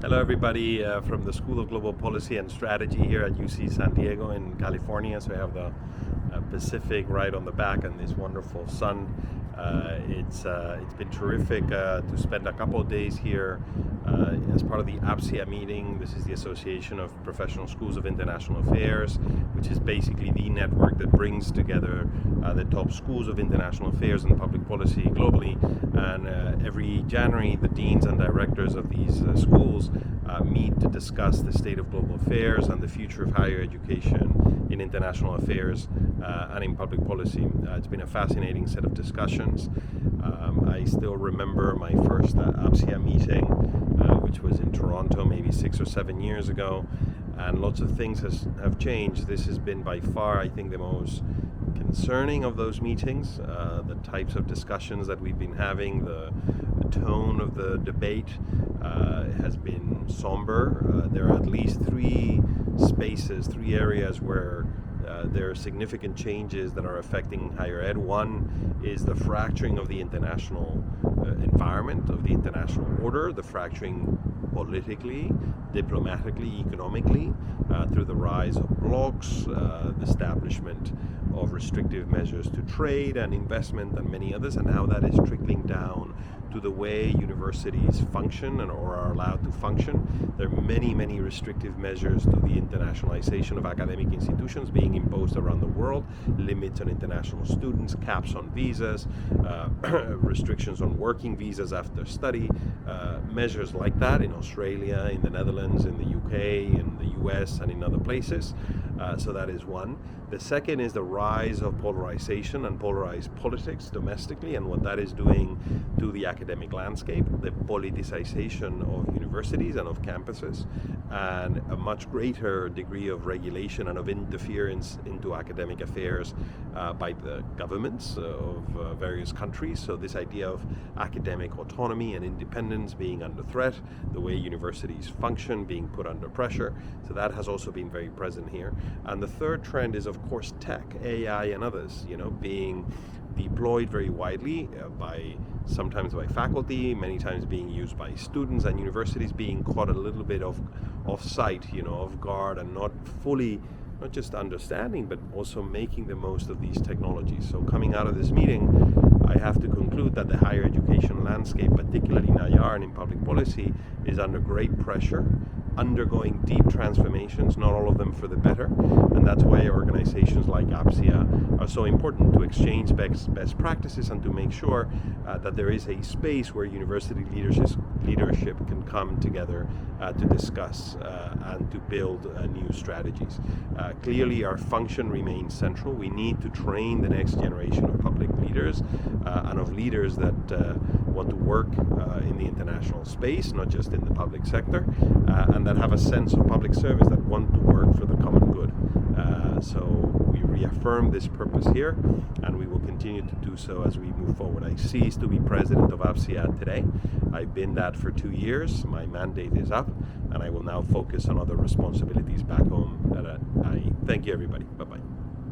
Hello everybody from the School of Global Policy and Strategy here at UC San Diego in California. So we have the Pacific right on the back and this wonderful sun. It's been terrific to spend a couple of days here as part of the APSIA meeting. This is the Association of Professional Schools of International Affairs, which is basically the network that brings together the top schools of international affairs and public policy globally. And every January, the deans and directors of these schools meet to discuss the state of global affairs and the future of higher education in international affairs and in public policy. It's been a fascinating set of discussions. I still remember my first APSIA meeting, which was in Toronto maybe 6 or 7 years ago, and lots of things have changed. This has been by far, I think, the most concerning of those meetings. The types of discussions that we've been having, the tone of the debate has been somber. There are at least three areas where there are significant changes that are affecting higher ed. One is the fracturing of the international environment, of the international order, the fracturing politically, diplomatically, economically, through the rise of blocs, the establishment of restrictive measures to trade and investment and many others, and how that is trickling down to the way universities function or are allowed to function. There are many restrictive measures to the internationalization of academic institutions being imposed around the world, limits on international students, caps on visas, restrictions on working visas after study, measures like that in Australia, in the Netherlands, in the UK, in the US, and in other places. So that is one. The second is the rise of polarization and polarized politics domestically, and what that is doing to the academic landscape, the politicization of universities and of campuses, and a much greater degree of regulation and of interference into academic affairs by the governments of various countries. So this idea of academic autonomy and independence being under threat, the way universities function being put under pressure. So that has also been very present here. And the third trend is, of course, tech, AI, and others, being deployed very widely sometimes by faculty, many times being used by students, and universities being caught a little bit off sight, off guard, and not not just understanding, but also making the most of these technologies. So coming out of this meeting, I have to conclude that the higher education landscape, particularly in IR and in public policy, is under great pressure, undergoing deep transformations, not all of them for the better, and that's why organizations like APSIA are so important, to exchange best practices and to make sure that there is a space where university leadership can come together to discuss and to build new strategies. Clearly our function remains central. We need to train the next generation of public leaders and of leaders that want to work in the international space, not just in the public sector, and that have a sense of public service, that want to work for the common good. So we reaffirm this purpose here, and we will continue to do so as we move forward. I cease to be president of APSIA today. I've been that for 2 years. My mandate is up, and I will now focus on other responsibilities back home. I thank you, everybody. Bye-bye.